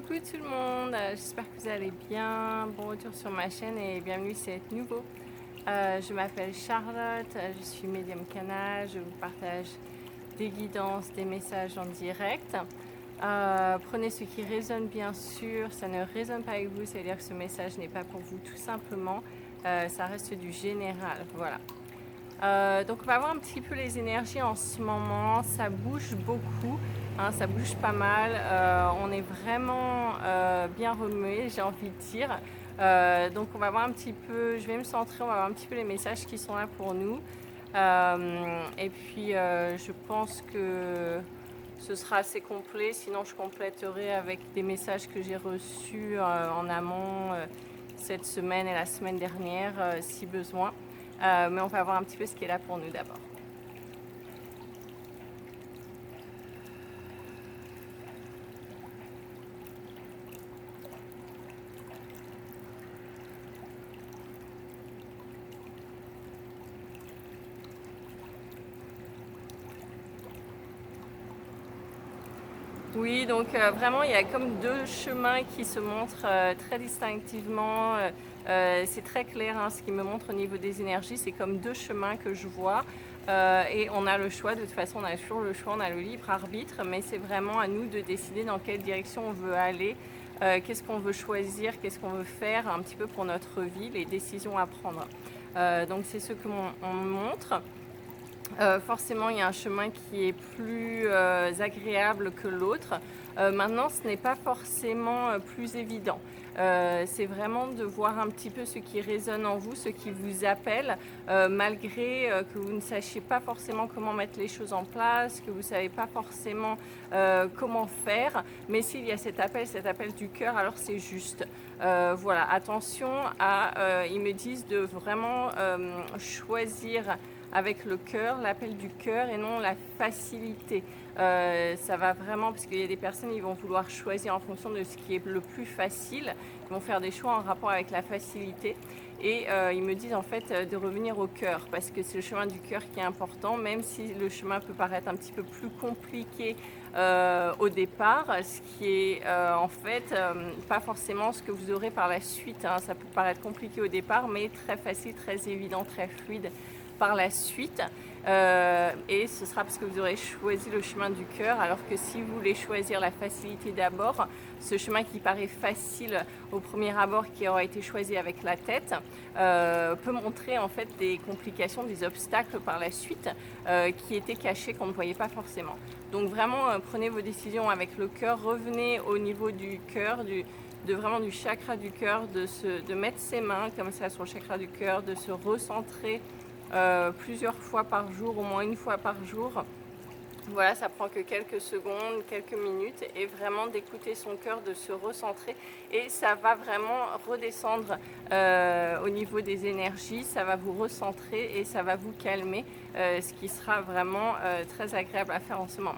Coucou tout le monde, j'espère que vous allez bien. Bon retour sur ma chaîne et bienvenue si c'est nouveau. Je m'appelle Charlotte, je suis médium canal, je vous partage des guidances, des messages en direct. Prenez ce qui résonne bien sûr, ça ne résonne pas avec vous, c'est-à-dire que ce message n'est pas pour vous tout simplement, ça reste du général, voilà. Donc on va voir un petit peu les énergies en ce moment, ça bouge beaucoup, hein, ça bouge pas mal, on est vraiment bien remué, j'ai envie de dire. Donc on va voir un petit peu, je vais me centrer, on va voir un petit peu les messages qui sont là pour nous. Et puis je pense que ce sera assez complet, sinon je compléterai avec des messages que j'ai reçus en amont cette semaine et la semaine dernière si besoin. Mais on va voir un petit peu ce qui est là pour nous d'abord. Oui, donc vraiment, il y a comme deux chemins qui se montrent très distinctivement. C'est très clair, hein, ce qui me montre au niveau des énergies, c'est comme deux chemins que je vois. Et on a le choix, de toute façon, on a toujours le choix, on a le libre arbitre, mais c'est vraiment à nous de décider dans quelle direction on veut aller, qu'est-ce qu'on veut choisir, qu'est-ce qu'on veut faire un petit peu pour notre vie, les décisions à prendre. Donc c'est ce qu'on me montre. Forcément, il y a un chemin qui est plus agréable que l'autre. Maintenant, ce n'est pas forcément plus évident. C'est vraiment de voir un petit peu ce qui résonne en vous, ce qui vous appelle, malgré que vous ne sachiez pas forcément comment mettre les choses en place, que vous ne savez pas forcément comment faire. Mais s'il y a cet appel du cœur, alors c'est juste. Voilà, attention à, ils me disent de vraiment choisir avec le cœur, l'appel du cœur et non la facilité. Ça va vraiment, parce qu'il y a des personnes, ils vont vouloir choisir en fonction de ce qui est le plus facile, ils vont faire des choix en rapport avec la facilité. Et ils me disent en fait de revenir au cœur, parce que c'est le chemin du cœur qui est important, même si le chemin peut paraître un petit peu plus compliqué au départ, ce qui est en fait pas forcément ce que vous aurez par la suite, hein. Ça peut paraître compliqué au départ, mais très facile, très évident, très fluide par la suite, et ce sera parce que vous aurez choisi le chemin du cœur, alors que si vous voulez choisir la facilité d'abord, ce chemin qui paraît facile au premier abord, qui aura été choisi avec la tête, peut montrer en fait des complications, des obstacles par la suite qui étaient cachés, qu'on ne voyait pas forcément. Donc vraiment prenez vos décisions avec le cœur, revenez au niveau du cœur, vraiment du chakra du cœur, de mettre ses mains comme ça sur le chakra du cœur, de se recentrer plusieurs fois par jour, au moins une fois par jour. Voilà, ça prend que quelques secondes, quelques minutes, et vraiment d'écouter son cœur, de se recentrer, et ça va vraiment redescendre au niveau des énergies, ça va vous recentrer et ça va vous calmer, ce qui sera vraiment très agréable à faire en ce moment.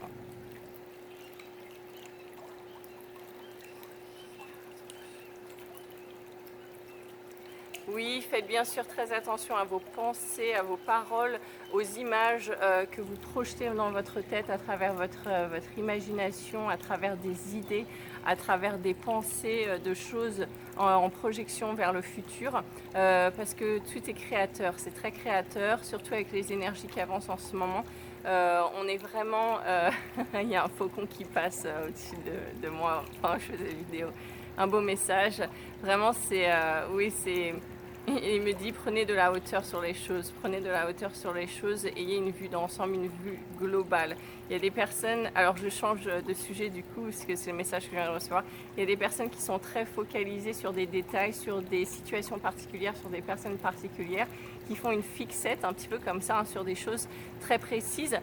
Oui, faites bien sûr très attention à vos pensées, à vos paroles, aux images que vous projetez dans votre tête à travers votre imagination, à travers des idées, à travers des pensées de choses en projection vers le futur, parce que tout est créateur, c'est très créateur, surtout avec les énergies qui avancent en ce moment. On est vraiment... il y a un faucon qui passe au-dessus de moi pendant que je faisais la vidéo. Un beau message. Vraiment, c'est... oui, c'est... Il me dit prenez de la hauteur sur les choses, prenez de la hauteur sur les choses, ayez une vue d'ensemble, une vue globale. Il y a des personnes, alors je change de sujet du coup, parce que c'est le message que je viens de recevoir, il y a des personnes qui sont très focalisées sur des détails, sur des situations particulières, sur des personnes particulières, qui font une fixette un petit peu comme ça, hein, sur des choses très précises,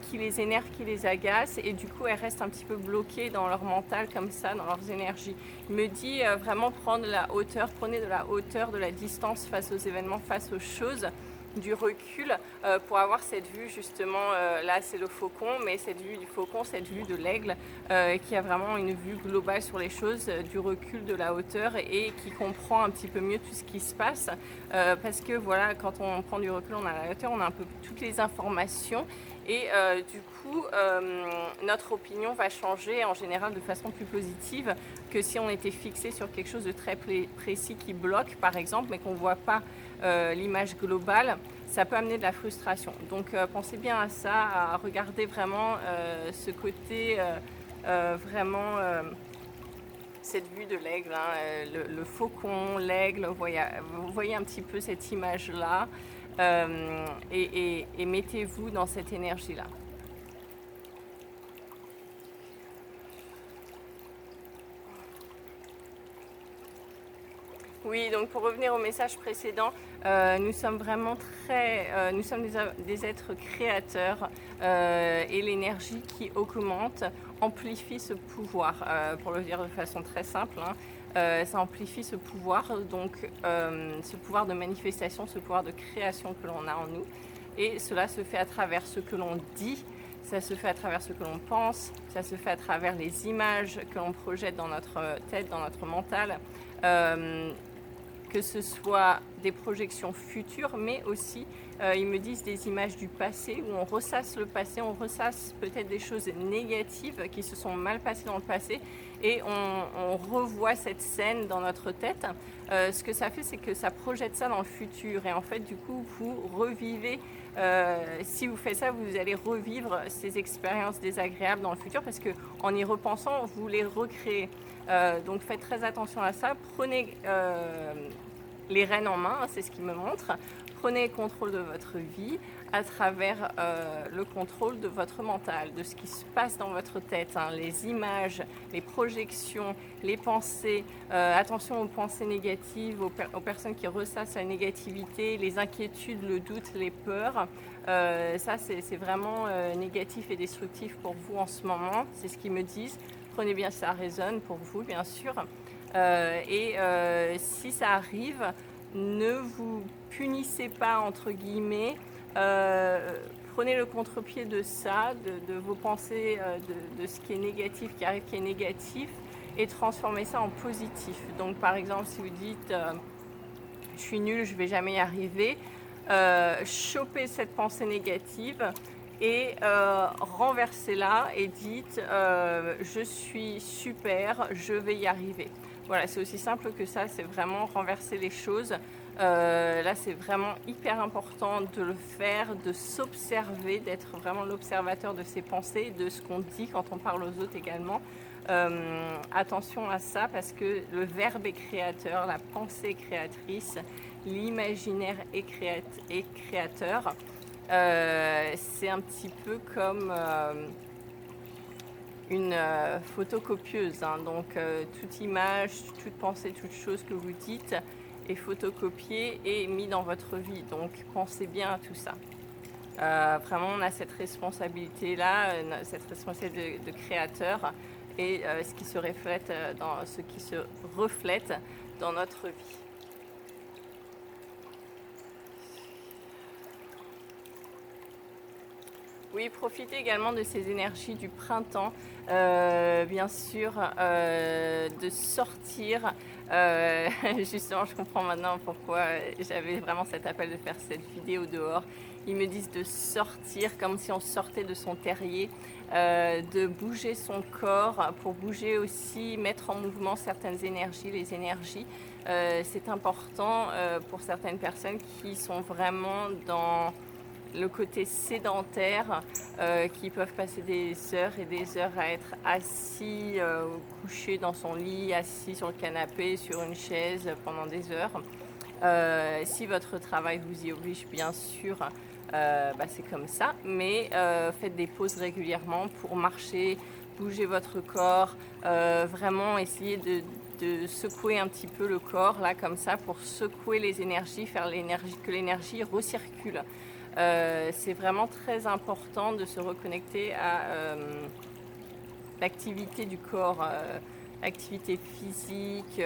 qui les énervent, qui les agacent, et du coup elles restent un petit peu bloquées dans leur mental comme ça, dans leurs énergies. Il me dit vraiment prendre la hauteur, prenez de la hauteur, de la distance face aux événements, face aux choses, du recul pour avoir cette vue justement, là c'est le faucon, mais cette vue du faucon, cette vue de l'aigle qui a vraiment une vue globale sur les choses, du recul, de la hauteur, et qui comprend un petit peu mieux tout ce qui se passe, parce que voilà, quand on prend du recul, on a la hauteur, on a un peu toutes les informations, Et du coup, notre opinion va changer en général de façon plus positive que si on était fixé sur quelque chose de très précis qui bloque, par exemple, mais qu'on ne voit pas l'image globale. Ça peut amener de la frustration. Donc pensez bien à ça, à regarder vraiment ce côté vraiment cette vue de l'aigle, hein, le faucon, l'aigle, vous voyez un petit peu cette image-là et mettez-vous dans cette énergie-là. Oui, donc pour revenir au message précédent, nous sommes vraiment nous sommes des êtres créateurs et l'énergie qui augmente amplifie ce pouvoir, pour le dire de façon très simple, hein. Ça amplifie ce pouvoir, donc ce pouvoir de manifestation, ce pouvoir de création que l'on a en nous. Et cela se fait à travers ce que l'on dit, ça se fait à travers ce que l'on pense, ça se fait à travers les images que l'on projette dans notre tête, dans notre mental. Que ce soit des projections futures, mais aussi, ils me disent des images du passé, où on ressasse le passé, on ressasse peut-être des choses négatives qui se sont mal passées dans le passé, et on revoit cette scène dans notre tête. Ce que ça fait, c'est que ça projette ça dans le futur, et en fait, du coup, vous revivez, si vous faites ça, vous allez revivre ces expériences désagréables dans le futur, parce qu'en y repensant, vous les recréez. Donc faites très attention à ça, prenez les rênes en main, c'est ce qui me montre, prenez contrôle de votre vie à travers le contrôle de votre mental, de ce qui se passe dans votre tête, hein, les images, les projections, les pensées, attention aux pensées négatives, aux personnes qui ressassent la négativité, les inquiétudes, le doute, les peurs. Ça c'est vraiment négatif et destructif pour vous en ce moment, c'est ce qu'ils me disent. Prenez bien ça résonne pour vous, bien sûr. Si ça arrive, ne vous punissez pas, entre guillemets. Prenez le contre-pied de ça, de vos pensées, de ce qui est négatif, qui arrive, qui est négatif, et transformez ça en positif. Donc, par exemple, si vous dites je suis nulle, je ne vais jamais y arriver, chopez cette pensée négative et renversez-la et dites je suis super, je vais y arriver. Voilà, c'est aussi simple que ça, c'est vraiment renverser les choses. Là, c'est vraiment hyper important de le faire, de s'observer, d'être vraiment l'observateur de ses pensées, de ce qu'on dit quand on parle aux autres également. Attention à ça parce que le verbe est créateur, la pensée est créatrice, l'imaginaire est créateur. C'est un petit peu comme une photocopieuse, hein. Donc toute image, toute pensée, toute chose que vous dites est photocopiée et mise dans votre vie. Donc pensez bien à tout ça. Vraiment, on a cette responsabilité-là, cette responsabilité de créateur et ce qui se reflète dans notre vie. Oui, profitez également de ces énergies du printemps, bien sûr, de sortir. Justement, je comprends maintenant pourquoi j'avais vraiment cet appel de faire cette vidéo dehors. Ils me disent de sortir comme si on sortait de son terrier, de bouger son corps pour bouger aussi, mettre en mouvement certaines énergies, les énergies. C'est important pour certaines personnes qui sont vraiment dans le côté sédentaire, qui peuvent passer des heures et des heures à être assis, couché dans son lit, assis sur le canapé, sur une chaise pendant des heures. Si votre travail vous y oblige, bien sûr, c'est comme ça, mais faites des pauses régulièrement pour marcher, bouger votre corps, vraiment essayer de secouer un petit peu le corps, là, comme ça, pour secouer les énergies, faire que l'énergie recircule. C'est vraiment très important de se reconnecter à l'activité du corps, l'activité physique.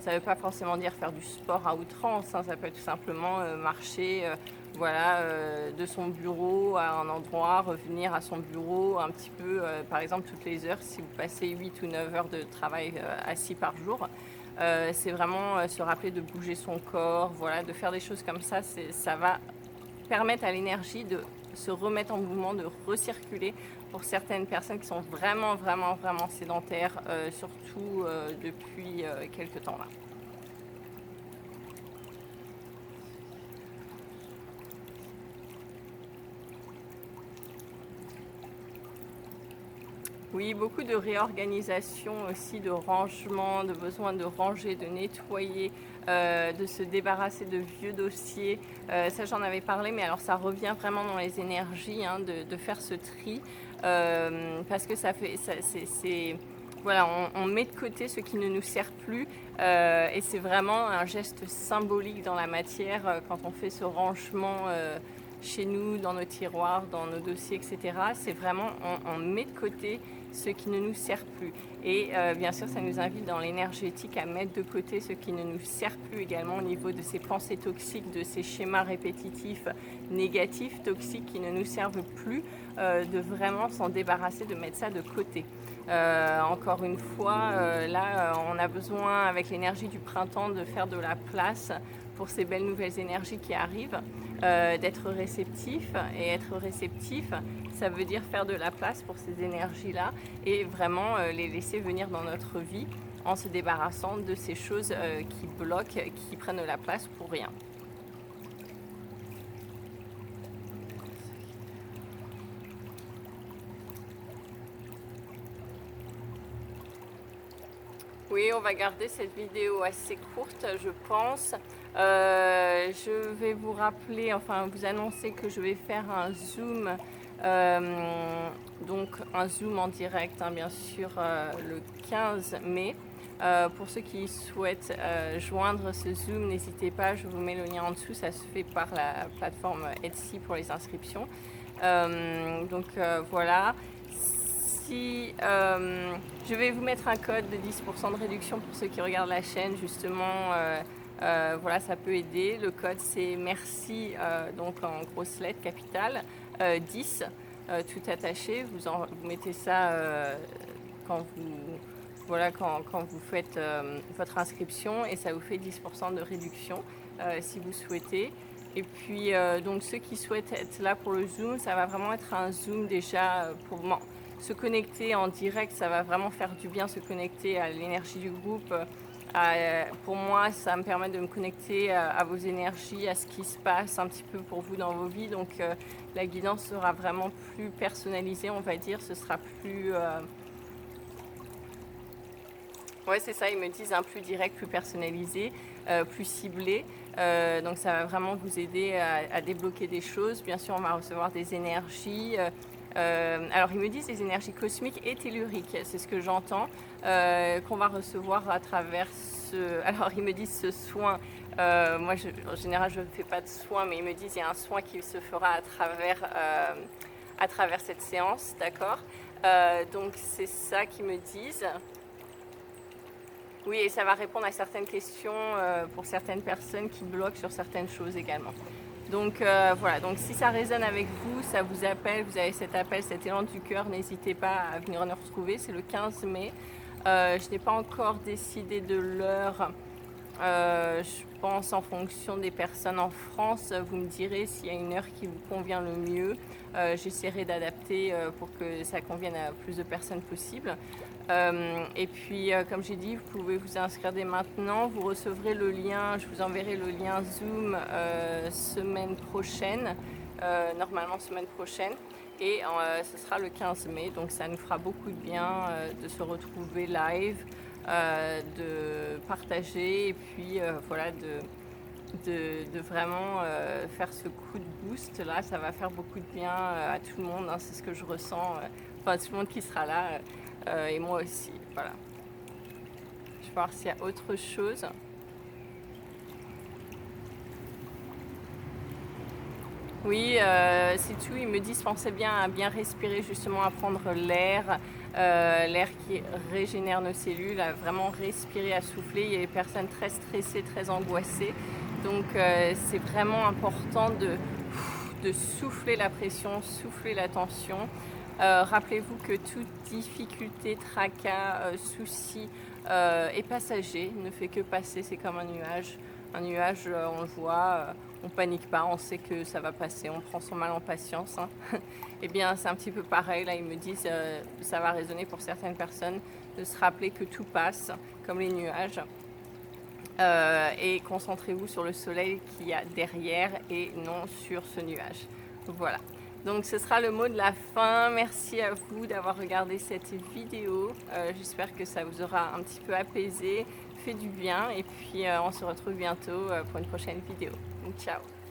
Ça ne veut pas forcément dire faire du sport à outrance, hein, ça peut être tout simplement marcher de son bureau à un endroit, revenir à son bureau un petit peu, par exemple toutes les heures, si vous passez 8 ou 9 heures de travail assis par jour. C'est vraiment se rappeler de bouger son corps, voilà, de faire des choses comme ça, ça va permettre à l'énergie de se remettre en mouvement, de recirculer pour certaines personnes qui sont vraiment sédentaires, surtout depuis quelques temps là. Oui, beaucoup de réorganisation aussi, de rangement, de besoin de ranger, de nettoyer, de se débarrasser de vieux dossiers. Ça, j'en avais parlé, mais alors ça revient vraiment dans les énergies, hein, de faire ce tri, parce que ça fait, voilà, on met de côté ce qui ne nous sert plus, et c'est vraiment un geste symbolique dans la matière quand on fait ce rangement. Chez nous, dans nos tiroirs, dans nos dossiers, etc. C'est vraiment, on met de côté ce qui ne nous sert plus. Et bien sûr, ça nous invite dans l'énergétique à mettre de côté ce qui ne nous sert plus également au niveau de ces pensées toxiques, de ces schémas répétitifs négatifs, toxiques qui ne nous servent plus, de vraiment s'en débarrasser, de mettre ça de côté. Encore une fois, là, on a besoin, avec l'énergie du printemps, de faire de la place pour ces belles nouvelles énergies qui arrivent, d'être réceptif. Et être réceptif, ça veut dire faire de la place pour ces énergies-là et vraiment les laisser venir dans notre vie en se débarrassant de ces choses qui bloquent, qui prennent de la place pour rien. Oui, on va garder cette vidéo assez courte, je pense. Je vais vous rappeler, enfin vous annoncer que je vais faire un Zoom, donc un Zoom en direct, hein, bien sûr, le 15 mai. Pour ceux qui souhaitent joindre ce Zoom, n'hésitez pas, je vous mets le lien en dessous, ça se fait par la plateforme Etsy pour les inscriptions. Voilà. Je vais vous mettre un code de 10% de réduction pour ceux qui regardent la chaîne, justement, voilà, ça peut aider. Le code c'est merci, donc en grosses lettres capitales, 10, tout attaché. Vous mettez ça quand vous faites votre inscription et ça vous fait 10% de réduction si vous souhaitez. Et puis donc ceux qui souhaitent être là pour le Zoom, ça va vraiment être un Zoom déjà pour se connecter en direct, ça va vraiment faire du bien, se connecter à l'énergie du groupe. Pour moi, ça me permet de me connecter à vos énergies, à ce qui se passe un petit peu pour vous dans vos vies. Donc la guidance sera vraiment plus personnalisée, on va dire. Ce sera plus... Ouais, c'est ça, ils me disent un plus direct, plus personnalisé, plus ciblé. Donc ça va vraiment vous aider à débloquer des choses. Bien sûr, on va recevoir des énergies. Alors ils me disent des énergies cosmiques et telluriques, c'est ce que j'entends, qu'on va recevoir à travers alors ils me disent ce soin, moi en général je ne fais pas de soin, mais ils me disent il y a un soin qui se fera à travers cette séance, d'accord, donc c'est ça qu'ils me disent. Oui, et ça va répondre à certaines questions pour certaines personnes qui bloquent sur certaines choses également. Donc voilà, donc si ça résonne avec vous, ça vous appelle, vous avez cet appel, cet élan du cœur, n'hésitez pas à venir nous retrouver, c'est le 15 mai. Je n'ai pas encore décidé de l'heure, je pense en fonction des personnes en France, vous me direz s'il y a une heure qui vous convient le mieux. J'essaierai d'adapter pour que ça convienne à plus de personnes possible. Et puis, comme j'ai dit, vous pouvez vous inscrire dès maintenant. Vous recevrez le lien, je vous enverrai le lien Zoom semaine prochaine, normalement semaine prochaine. Et ce sera le 15 mai, donc ça nous fera beaucoup de bien de se retrouver live, de partager et puis voilà, de vraiment faire ce coup de boost là, ça va faire beaucoup de bien à tout le monde, hein, c'est ce que je ressens, enfin tout le monde qui sera là et moi aussi, voilà. Je vais voir s'il y a autre chose. Oui, c'est tout, ils me disent pensez bien à bien respirer, justement à prendre l'air, l'air qui régénère nos cellules, à vraiment respirer, à souffler. Il y a des personnes très stressées, très angoissées, donc c'est vraiment important de souffler la pression, souffler la tension. Rappelez-vous que toute difficulté, tracas, souci est passager, ne fait que passer, c'est comme un nuage. Un nuage, on le voit, on panique pas, on sait que ça va passer, on prend son mal en patience, hein. Eh bien, c'est un petit peu pareil, là, ils me disent, ça va résonner pour certaines personnes, de se rappeler que tout passe, comme les nuages. Et concentrez-vous sur le soleil qu'il y a derrière et non sur ce nuage. Voilà. Donc ce sera le mot de la fin. Merci à vous d'avoir regardé cette vidéo. J'espère que ça vous aura un petit peu apaisé, fait du bien. Et puis on se retrouve bientôt pour une prochaine vidéo. Donc, ciao!